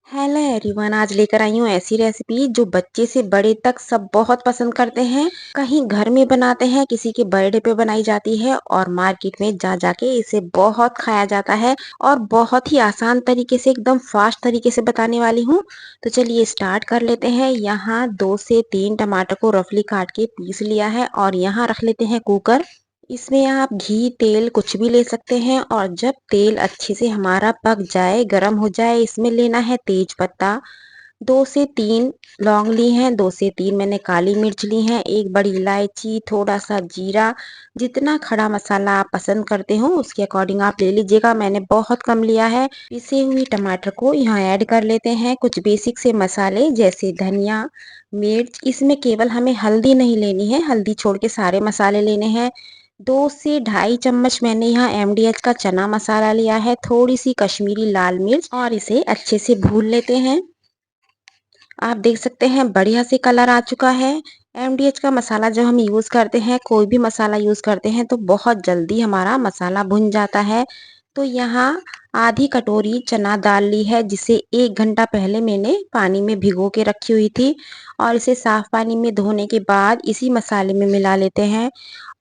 Hello everyone, आज लेकर आई हूँ ऐसी रेसिपी जो बच्चे से बड़े तक सब बहुत पसंद करते हैं। कहीं घर में बनाते हैं, किसी के बर्थडे पे बनाई जाती है और मार्केट में जा जाके इसे बहुत खाया जाता है। और बहुत ही आसान तरीके से, एकदम फास्ट तरीके से बताने वाली हूँ। तो चलिए स्टार्ट कर लेते हैं। यहाँ 2 से 3 टमाटर को रफली काट के पीस लिया है और यहाँ रख लेते हैं कुकर। इसमें आप घी तेल कुछ भी ले सकते हैं और जब तेल अच्छे से हमारा पक जाए, गरम हो जाए, इसमें लेना है तेज पत्ता। 2 से 3 लौंग ली हैं, 2 से 3 मैंने काली मिर्च ली हैं, एक बड़ी इलायची, थोड़ा सा जीरा। जितना खड़ा मसाला आप पसंद करते हो उसके अकॉर्डिंग आप ले लीजिएगा, मैंने बहुत कम लिया है। पिसे हुई टमाटर को यहाँ ऐड कर लेते हैं। कुछ बेसिक से मसाले जैसे धनिया, मिर्च, इसमें केवल हमें हल्दी नहीं लेनी है, हल्दी छोड़ के सारे मसाले लेने हैं। 2 से ढाई चम्मच मैंने यहाँ MDH का चना मसाला लिया है, थोड़ी सी कश्मीरी लाल मिर्च, और इसे अच्छे से भून लेते हैं। आप देख सकते हैं बढ़िया से कलर आ चुका है। MDH का मसाला जब हम यूज़ करते हैं, कोई भी मसाला यूज़ करते हैं, तो बहुत जल्दी हमारा मसाला भुन जाता है। तो यहाँ आधी कटोरी चना दाल ली है, जिसे 1 घंटा पहले मैंने पानी में भिगो के रखी हुई थी, और इसे साफ पानी में धोने के बाद इसी मसाले में मिला लेते हैं।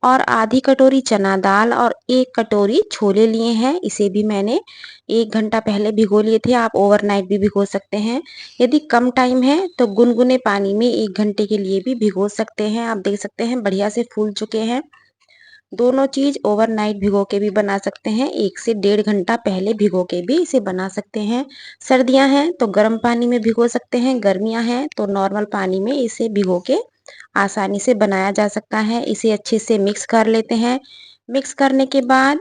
और आधी कटोरी चना दाल और 1 कटोरी छोले लिए हैं, इसे भी मैंने 1 घंटा पहले भिगो लिए थे। आप ओवरनाइट भी भिगो सकते हैं। यदि कम टाइम है तो गुनगुने पानी में 1 घंटे के लिए भी भिगो सकते हैं। आप देख सकते हैं बढ़िया से फूल चुके हैं। दोनों चीज ओवरनाइट भिगो के भी बना सकते हैं, 1 से 1.5 घंटा पहले भिगो के भी इसे बना सकते हैं। सर्दियां हैं तो गर्म पानी में भिगो सकते हैं, गर्मियां हैं तो नॉर्मल पानी में इसे भिगो के आसानी से बनाया जा सकता है। इसे अच्छे से मिक्स कर लेते हैं। मिक्स करने के बाद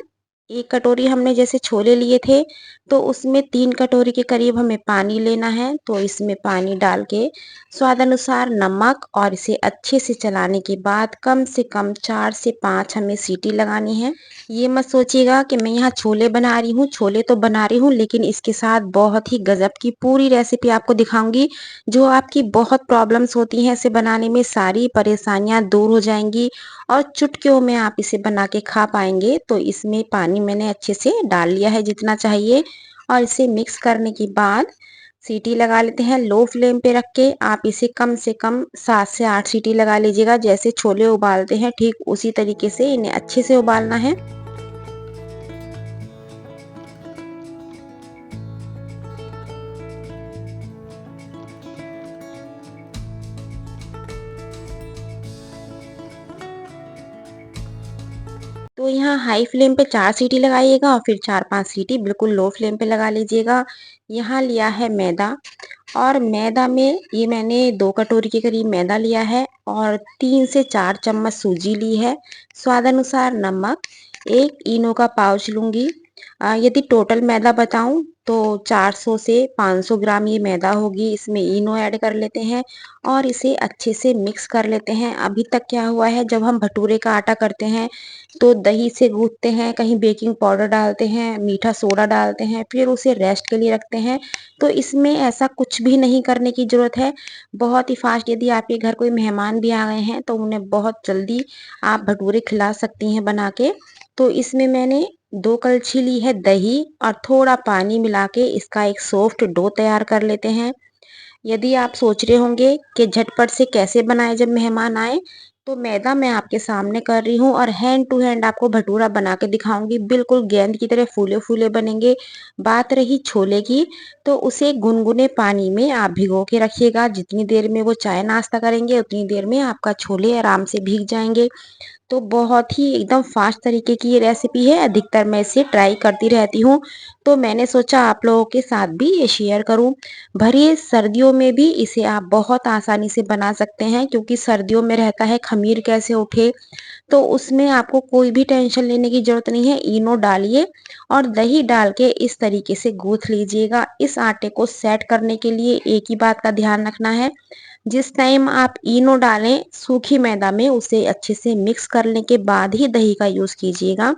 1 कटोरी हमने जैसे छोले लिए थे, तो उसमें 3 कटोरी के करीब हमें पानी लेना है। तो इसमें पानी डाल के स्वाद अनुसार नमक, और इसे अच्छे से चलाने के बाद कम से कम 4 से 5 हमें सीटी लगानी है। ये मत सोचिएगा कि मैं यहाँ छोले बना रही हूँ, छोले तो बना रही हूँ लेकिन इसके साथ बहुत ही गजब की पूरी रेसिपी आपको दिखाऊंगी। जो आपकी बहुत प्रॉब्लम्स होती हैं इसे बनाने में, सारी परेशानियां दूर हो जाएंगी और चुटकियों में आप इसे बना के खा पाएंगे। तो इसमें पानी मैंने अच्छे से डाल लिया है जितना चाहिए, और इसे मिक्स करने के बाद सीटी लगा लेते हैं। लो फ्लेम पे रख के आप इसे कम से कम 7 से 8 सीटी लगा लीजिएगा। जैसे छोले उबालते हैं ठीक उसी तरीके से इन्हें अच्छे से उबालना है। तो यहाँ हाई फ्लेम पे 4 सीटी लगाइएगा और फिर 4-5 सीटी बिल्कुल लो फ्लेम पे लगा लीजिएगा। यहाँ लिया है मैदा, और मैदा में ये मैंने 2 कटोरी के करीब मैदा लिया है, और 3 से 4 चम्मच सूजी ली है। स्वाद अनुसार नमक, एक इनो का पाउच लूंगी। यदि टोटल मैदा बताऊं तो 400 से 500 ग्राम ये मैदा होगी। इसमें इनो ऐड कर लेते हैं और इसे अच्छे से मिक्स कर लेते हैं। अभी तक क्या हुआ है, जब हम भटूरे का आटा करते हैं तो दही से गूंथते हैं, कहीं बेकिंग पाउडर डालते हैं, मीठा सोडा डालते हैं, फिर उसे रेस्ट के लिए रखते हैं। तो इसमें ऐसा कुछ भी नहीं करने की ज़रूरत है। बहुत ही फास्ट, यदि आपके घर कोई मेहमान भी आ गए हैं तो उन्हें बहुत जल्दी आप भटूरे खिला सकती हैं बना के। तो इसमें मैंने 2 कलछी ली है दही और थोड़ा पानी मिला के इसका एक सॉफ्ट डो तैयार कर लेते हैं। यदि आप सोच रहे होंगे कि झटपट से कैसे बनाए जब मेहमान आए, तो मैदा मैं आपके सामने कर रही हूँ और हैंड टू हैंड आपको भटूरा बना के दिखाऊंगी। बिल्कुल गेंद की तरह फूले फूले बनेंगे। बात रही छोले की, तो उसे गुनगुने पानी में आप भिगो के रखिएगा। जितनी देर में वो चाय नाश्ता करेंगे उतनी देर में आपका छोले आराम से भीग जाएंगे। तो बहुत ही एकदम फास्ट तरीके की ये रेसिपी है, अधिकतर मैं इसे ट्राई करती रहती हूँ। तो मैंने सोचा आप लोगों के साथ भी ये शेयर करूँ। भरी सर्दियों में भी इसे आप बहुत आसानी से बना सकते हैं, क्योंकि सर्दियों में रहता है खमीर कैसे उठे। तो उसमें आपको कोई भी टेंशन लेने की जरूरत नहीं है। इनो डालिए और दही डाल के इस तरीके से गूंथ लीजिएगा। इस आटे को सेट करने के लिए एक ही बात का ध्यान रखना है, जिस टाइम आप इनो डालें सूखी मैदा में, उसे अच्छे से मिक्स करने के बाद ही दही का यूज कीजिएगा।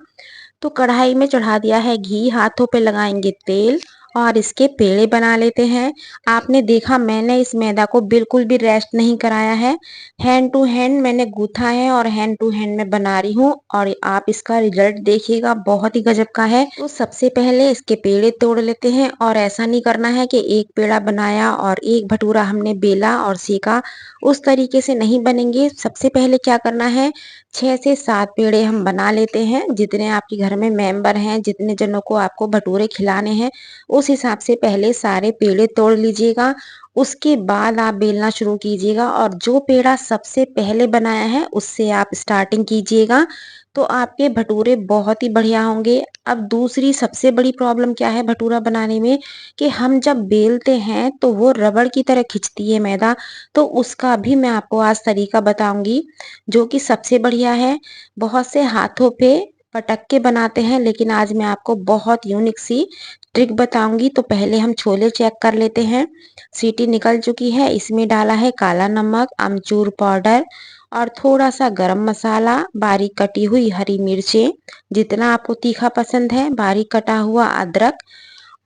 तो कढ़ाई में चढ़ा दिया है घी, हाथों पे लगाएंगे तेल और इसके पेड़े बना लेते हैं। आपने देखा मैंने इस मैदा को बिल्कुल भी रेस्ट नहीं कराया है। हैंड टू हैंड मैंने गूथा है और हैंड टू हैंड मैं बना रही हूँ और आप इसका रिजल्ट देखिएगा, बहुत ही गजब का है। तो सबसे पहले इसके पेड़े तोड़ लेते हैं और ऐसा नहीं करना है कि एक पेड़ा बनाया और एक भटूरा हमने बेला और सेका, उस तरीके से नहीं बनेंगे। सबसे पहले क्या करना है, 6 से 7 पेड़े हम बना लेते हैं। जितने आपके घर में मेंबर हैं, जितने जनों को आपको भटूरे खिलाने हैं, उस हिसाब से पहले सारे पेड़े तोड़ लीजिएगा। उसके बाद आप बेलना शुरू कीजिएगा और जो पेड़ा सबसे पहले बनाया है उससे आप स्टार्टिंग कीजिएगा, तो आपके भटूरे बहुत ही बढ़िया होंगे। अब दूसरी सबसे बड़ी प्रॉब्लम क्या है भटूरा बनाने में, कि हम जब बेलते हैं तो वो रबड़ की तरह खिंचती है मैदा। तो उसका भी मैं आपको आज तरीका बताऊंगी जो कि सबसे बढ़िया है। बहुत से हाथों पे पटक के बनाते हैं, लेकिन आज मैं आपको बहुत यूनिक सी ट्रिक बताऊंगी। तो पहले हम छोले चेक कर लेते हैं। सीटी निकल चुकी है। इसमें डाला है काला नमक, अमचूर पाउडर और थोड़ा सा गरम मसाला, बारीक कटी हुई हरी मिर्चें, जितना आपको तीखा पसंद है, बारीक कटा हुआ अदरक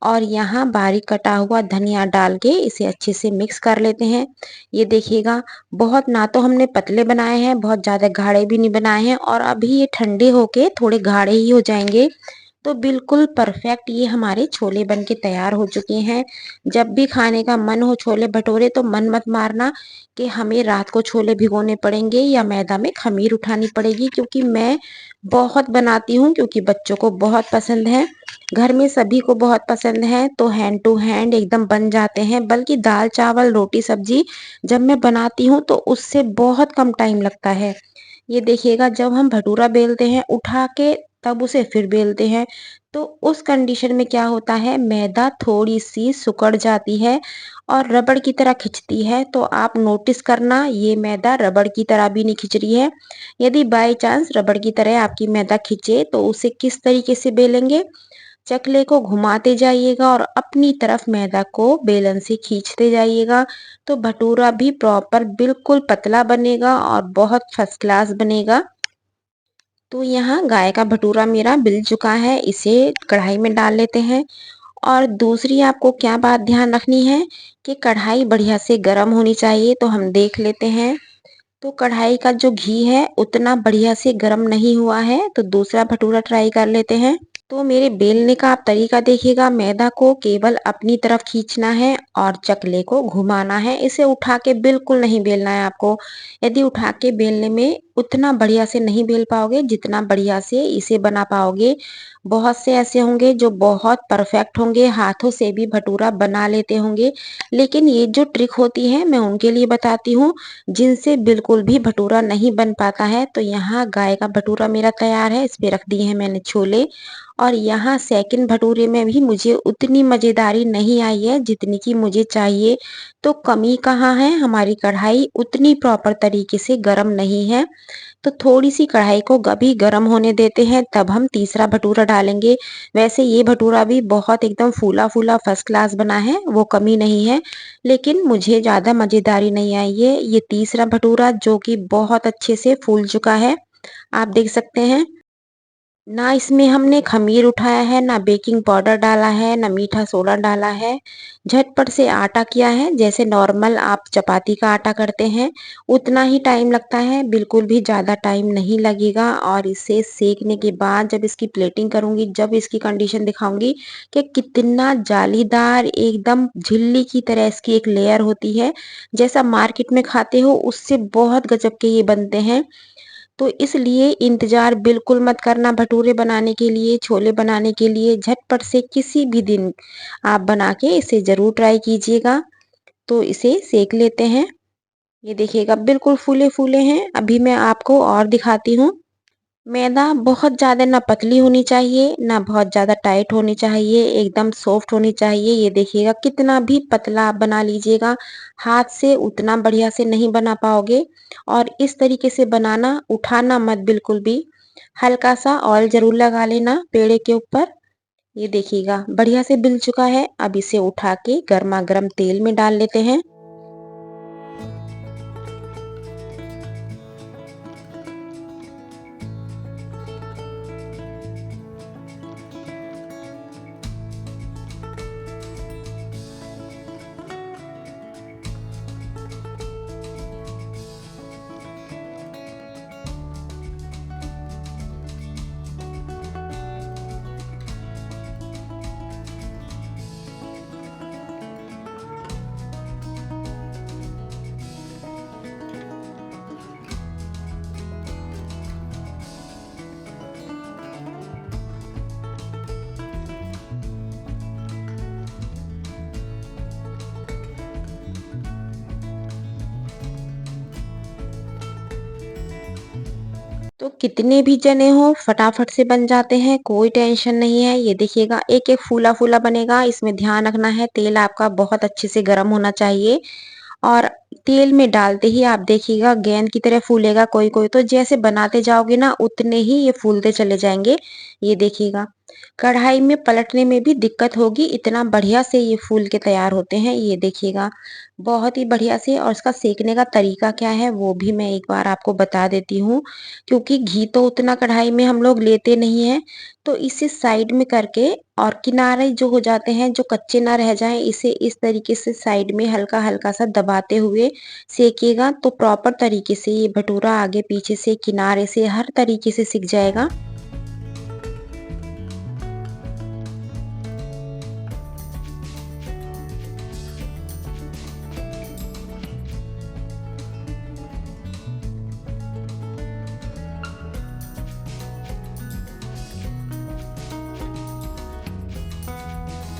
और यहाँ बारीक कटा हुआ धनिया डाल के इसे अच्छे से मिक्स कर लेते हैं। ये देखिएगा, बहुत ना तो हमने पतले बनाए हैं, बहुत ज़्यादा गाढ़े भी नहीं बनाए हैं और अभी ये ठंडे होके थोड़े गाढ़े ही हो जाएंगे। तो बिल्कुल परफेक्ट ये हमारे छोले बन के तैयार हो चुके हैं। जब भी खाने का मन हो छोले भटूरे तो मन मत मारना कि हमें रात को छोले भिगोने पड़ेंगे या मैदा में खमीर उठानी पड़ेगी, क्योंकि मैं बहुत बनाती हूँ, क्योंकि बच्चों को बहुत पसंद है, घर में सभी को बहुत पसंद है। तो हैंड टू हैंड एकदम बन जाते हैं। बल्कि दाल चावल रोटी सब्जी जब मैं बनाती हूँ तो उससे बहुत कम टाइम लगता है। ये देखिएगा, जब हम भटूरा बेलते हैं उठा के तब उसे फिर बेलते हैं, तो उस कंडीशन में क्या होता है, मैदा थोड़ी सी सिकुड़ जाती है और रबड़ की तरह खिंचती है। तो आप नोटिस करना, ये मैदा रबड़ की तरह भी नहीं खिंच रही है। यदि बाई चांस रबड़ की तरह आपकी मैदा खिंचे तो उसे किस तरीके से बेलेंगे, चकले को घुमाते जाइएगा और अपनी तरफ मैदा को बेलन से खींचते जाइएगा, तो भटूरा भी प्रॉपर बिल्कुल पतला बनेगा और बहुत फर्स्ट क्लास बनेगा। तो यहाँ गाय का भटूरा मेरा बिल चुका है, इसे कढ़ाई में डाल लेते हैं। और दूसरी आपको क्या बात ध्यान रखनी है कि कढ़ाई बढ़िया से गर्म होनी चाहिए। तो हम देख लेते हैं, तो कढ़ाई का जो घी है उतना बढ़िया से गर्म नहीं हुआ है, तो दूसरा भटूरा ट्राई कर लेते हैं। तो मेरे बेलने का आप तरीका देखिएगा, मैदा को केवल अपनी तरफ खींचना है और चकले को घुमाना है, इसे उठा के बिल्कुल नहीं बेलना है आपको। यदि उठा के बेलने में उतना बढ़िया से नहीं बेल पाओगे जितना बढ़िया से इसे बना पाओगे। बहुत से ऐसे होंगे जो बहुत परफेक्ट होंगे, हाथों से भी भटूरा बना लेते होंगे, लेकिन ये जो ट्रिक होती है मैं उनके लिए बताती हूँ जिनसे बिल्कुल भी भटूरा नहीं बन पाता है। तो यहाँ गाय का भटूरा मेरा तैयार है, इस पे रख दिए हैं मैंने छोले। और यहाँ सेकंड भटूरे में भी मुझे उतनी मज़ेदारी नहीं आई है जितनी की मुझे चाहिए। तो कमी कहाँ है, हमारी कढ़ाई उतनी प्रॉपर तरीके से गर्म नहीं है। तो थोड़ी सी कढ़ाई को अभी गर्म होने देते हैं, तब हम तीसरा भटूरा डालेंगे। वैसे ये भटूरा भी बहुत एकदम फूला फूला फर्स्ट क्लास बना है, वो कमी नहीं है, लेकिन मुझे ज़्यादा मज़ेदारी नहीं आई है। ये तीसरा भटूरा जो कि बहुत अच्छे से फूल चुका है, आप देख सकते हैं। ना इसमें हमने खमीर उठाया है, ना बेकिंग पाउडर डाला है, ना मीठा सोडा डाला है। झटपट से आटा किया है, जैसे नॉर्मल आप चपाती का आटा करते हैं उतना ही टाइम लगता है, बिल्कुल भी ज़्यादा टाइम नहीं लगेगा। और इसे सेकने के बाद जब इसकी प्लेटिंग करूँगी, जब इसकी कंडीशन दिखाऊंगी कि कितना जालीदार एकदम झिल्ली की तरह इसकी एक लेयर होती है, जैसा मार्केट में खाते हो उससे बहुत गजब के ये बनते हैं। तो इसलिए इंतज़ार बिल्कुल मत करना भटूरे बनाने के लिए, छोले बनाने के लिए। झटपट से किसी भी दिन आप बना के इसे ज़रूर ट्राई कीजिएगा। तो इसे सेक लेते हैं। ये देखिएगा बिल्कुल फूले-फूले हैं। अभी मैं आपको और दिखाती हूँ। मैदा बहुत ज़्यादा ना पतली होनी चाहिए, ना बहुत ज़्यादा टाइट होनी चाहिए, एकदम सॉफ्ट होनी चाहिए। ये देखिएगा कितना भी पतला आप बना लीजिएगा, हाथ से उतना बढ़िया से नहीं बना पाओगे। और इस तरीके से बनाना, उठाना मत बिल्कुल भी। हल्का सा ऑयल ज़रूर लगा लेना पेड़े के ऊपर। ये देखिएगा बढ़िया से बिल चुका है। अब इसे उठा के गरमा-गरम तेल में डाल लेते हैं। तो कितने भी जने हो फटाफट से बन जाते हैं, कोई टेंशन नहीं है। ये देखिएगा एक-एक फूला-फूला बनेगा, इसमें ध्यान रखना है तेल आपका बहुत अच्छे से गरम होना चाहिए और तेल में डालते ही आप देखिएगा गेंद की तरह फूलेगा कोई-कोई तो जैसे बनाते जाओगे ना उतने ही ये फूलते चले जाएँगे। ये देखिएगा, कढ़ाई में पलटने में भी दिक्कत होगी, इतना बढ़िया से ये फूल के तैयार होते हैं। ये देखिएगा, बहुत ही बढ़िया से और इसका सेकने का तरीका क्या है वो भी मैं एक बार आपको बता देती हूँ। क्योंकि घी तो उतना कढ़ाई में हम लोग लेते नहीं हैं, तो इसे साइड में करके और किनारे जो हो जाते हैं, जो कच्चे ना रह जाएँ, इसे इस तरीके से साइड में हल्का-हल्का सा दबाते हुए सेकिएगा तो प्रॉपर तरीके से ये भटूरा आगे-पीछे से, किनारे से हर तरीके से सिक जाएगा।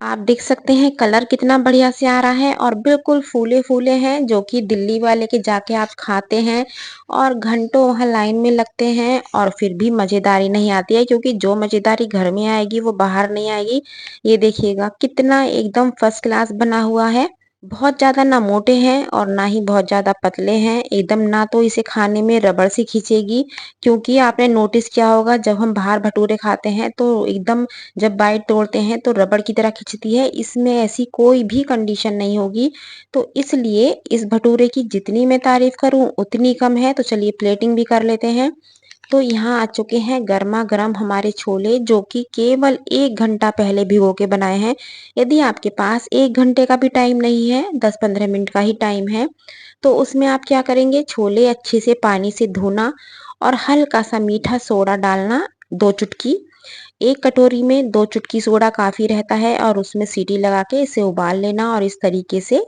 आप देख सकते हैं कलर कितना बढ़िया से आ रहा है और बिल्कुल फूले-फूले हैं जो कि दिल्ली वाले के जाके आप खाते हैं और घंटों वहाँ लाइन में लगते हैं और फिर भी मज़ेदारी नहीं आती है क्योंकि जो मज़ेदारी घर में आएगी वो बाहर नहीं आएगी। ये देखिएगा कितना एकदम फर्स्ट क्लास बना हुआ है। बहुत ज़्यादा ना मोटे हैं और ना ही बहुत ज़्यादा पतले हैं, एकदम ना तो इसे खाने में रबड़ सी खींचेगी क्योंकि आपने नोटिस किया होगा जब हम बाहर भटूरे खाते हैं तो एकदम जब बाइट तोड़ते हैं तो रबड़ की तरह खिंचती है, इसमें ऐसी कोई भी कंडीशन नहीं होगी। तो इसलिए इस भटूरे की जितनी मैं तारीफ़ करूँ उतनी कम है, तो चलिए प्लेटिंग भी कर लेते हैं। तो यहाँ आ चुके हैं गरमा-गरम हमारे छोले जो कि केवल 1 घंटा पहले भिगो के बनाए हैं। यदि आपके पास 1 घंटे का भी टाइम नहीं है, 10-15 मिनट का ही टाइम है, तो उसमें आप क्या करेंगे छोले अच्छे से पानी से धोना और हल्का-सा मीठा सोडा डालना 2 चुटकी। 1 कटोरी में 2 चुटकी सोडा काफ़ी रहता है और उसमें सीटी लगा के इसे उबाल लेना और इस तरीके से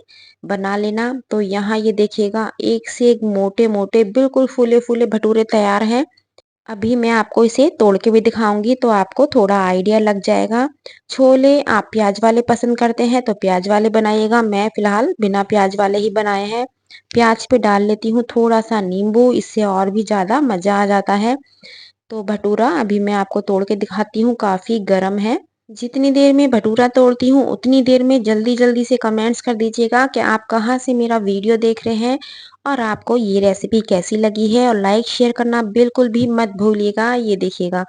बना लेना। तो यहाँ ये देखिएगा एक से एक मोटे-मोटे बिल्कुल फूले-फूले भटूरे तैयार हैं। अभी मैं आपको इसे तोड़ के भी दिखाऊँगी तो आपको थोड़ा आइडिया लग जाएगा। छोले आप प्याज़ वाले पसंद करते हैं तो प्याज़ वाले बनाइएगा, मैं फ़िलहाल बिना प्याज़ वाले ही बनाए हैं। प्याज़ पे डाल लेती हूँ थोड़ा-सा नींबू, इससे और भी ज़्यादा मज़ा आ जाता है। तो भटूरा अभी मैं आपको तोड़ के दिखाती हूँ, काफ़ी गरम है। जितनी देर में भटूरा तोड़ती हूँ, उतनी देर में जल्दी-जल्दी से कमेंट्स कर दीजिएगा कि आप कहाँ से मेरा वीडियो देख रहे हैं और आपको ये रेसिपी कैसी लगी है और लाइक शेयर करना बिल्कुल भी मत भूलिएगा। ये देखिएगा,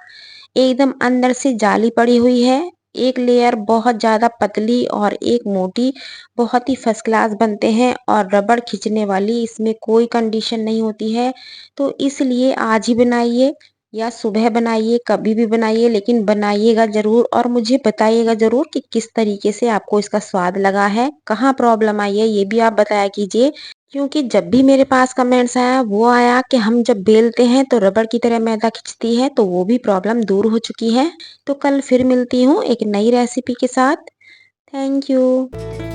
एकदम अंदर से जाली पड़ी हुई है, एक लेयर बहुत ज़्यादा पतली और एक मोटी, बहुत ही फर्स्ट क्लास बनते हैं और रबड़ खींचने वाली इसमें कोई कंडीशन नहीं होती है। तो इसलिए आज ही बनाइए या सुबह बनाइए, कभी भी बनाइए लेकिन बनाइएगा ज़रूर और मुझे बताइएगा ज़रूर कि किस तरीके से आपको इसका स्वाद लगा है, कहाँ प्रॉब्लम आई है ये भी आप बताया कीजिए। क्योंकि जब भी मेरे पास कमेंट्स आया वो आया कि हम जब बेलते हैं तो रबड़ की तरह मैदा खिंचती है, तो वो भी प्रॉब्लम दूर हो चुकी है। तो कल फिर मिलती हूँ एक नई रेसिपी के साथ। Thank you.